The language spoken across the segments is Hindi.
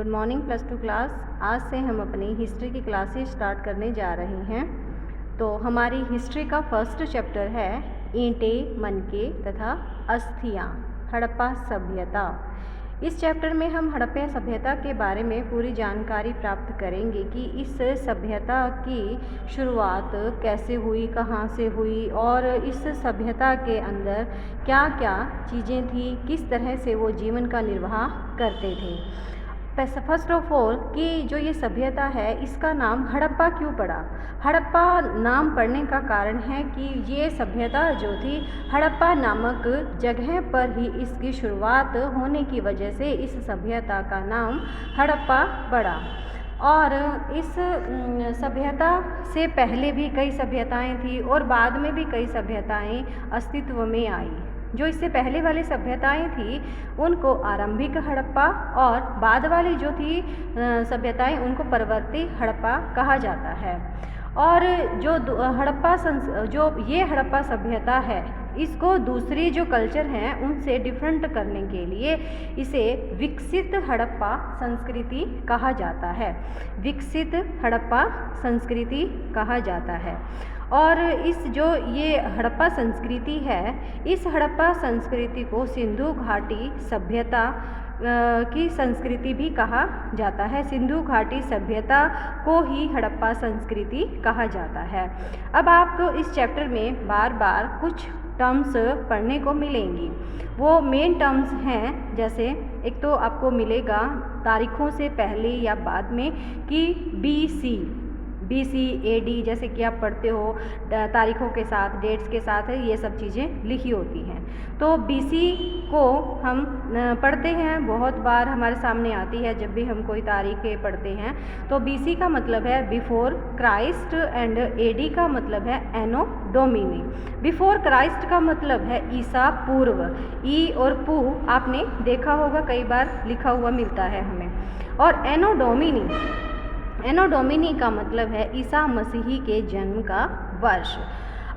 Good morning plus two class. आज से हम अपनी हिस्ट्री की क्लासेस स्टार्ट करने जा रहे हैं। तो हमारी हिस्ट्री का फर्स्ट चैप्टर है ईंटें, मनके तथा अस्थियाँ, हड़प्पा सभ्यता। इस चैप्टर में हम हड़प्पा सभ्यता के बारे में पूरी जानकारी प्राप्त करेंगे कि इस सभ्यता की शुरुआत कैसे हुई, कहाँ से हुई और इस सभ्यता के अंदर क्या क्या चीज़ें थी, किस तरह से वो जीवन का निर्वाह करते थे। फर्स्ट ऑफ ऑल कि जो ये सभ्यता है इसका नाम हड़प्पा क्यों पड़ा। हड़प्पा नाम पड़ने का कारण है कि ये सभ्यता जो थी हड़प्पा नामक जगह पर ही इसकी शुरुआत होने की वजह से इस सभ्यता का नाम हड़प्पा पड़ा। और इस सभ्यता से पहले भी कई सभ्यताएं थी और बाद में भी कई सभ्यताएं अस्तित्व में आई। जो इससे पहले वाली सभ्यताएं थी उनको आरंभिक हड़प्पा और बाद वाली जो थी सभ्यताएं उनको परवर्ती हड़प्पा कहा जाता है। और जो ये हड़प्पा सभ्यता है इसको दूसरी जो कल्चर हैं उनसे डिफरेंट करने के लिए इसे विकसित हड़प्पा संस्कृति कहा जाता है। विकसित हड़प्पा संस्कृति कहा जाता है। और इस जो ये हड़प्पा संस्कृति है इस हड़प्पा संस्कृति को सिंधु घाटी सभ्यता की संस्कृति भी कहा जाता है। सिंधु घाटी सभ्यता को ही हड़प्पा संस्कृति कहा जाता है। अब आपको इस चैप्टर में बार बार कुछ टर्म्स पढ़ने को मिलेंगी। वो मेन टर्म्स हैं, जैसे एक तो आपको मिलेगा तारीखों से पहले या बाद में कि BC AD, जैसे कि आप पढ़ते हो तारीखों के साथ, डेट्स के साथ ये सब चीज़ें लिखी होती हैं। तो BC को हम पढ़ते हैं, बहुत बार हमारे सामने आती है जब भी हम कोई तारीखें पढ़ते हैं। तो BC का मतलब है बिफोर क्राइस्ट एंड AD का मतलब है एनो डोमिनी। बिफोर क्राइस्ट का मतलब है ईसा पूर्व। ई और पू आपने देखा होगा, कई बार लिखा हुआ मिलता है हमें। और एनो डोमिनी का मतलब है ईसा मसीही के जन्म का वर्ष।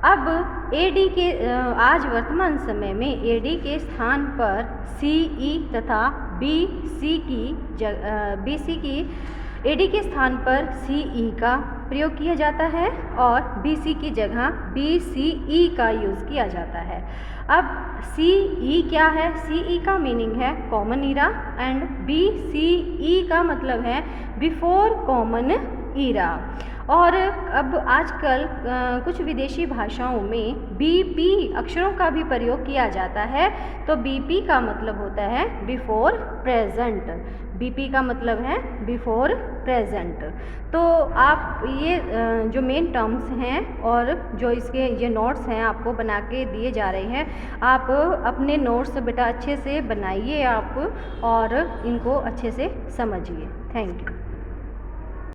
अब AD के आज वर्तमान समय में AD के स्थान पर CE तथा AD के स्थान पर CE का प्रयोग किया जाता है और BC की जगह BCE का यूज़ किया जाता है। अब CE क्या है? CE का मीनिंग है कॉमन ईरा एंड BCE का मतलब है बिफोर कॉमन ईरा। और अब आजकल कुछ विदेशी भाषाओं में BP अक्षरों का भी प्रयोग किया जाता है। तो BP का मतलब होता है बिफोर प्रेजेंट। BP का मतलब है बिफोर प्रेजेंट। तो आप ये जो मेन टर्म्स हैं और जो इसके ये नोट्स हैं आपको बना के दिए जा रहे हैं, आप अपने नोट्स बेटा अच्छे से बनाइए आप और इनको अच्छे से समझिए। Thank you.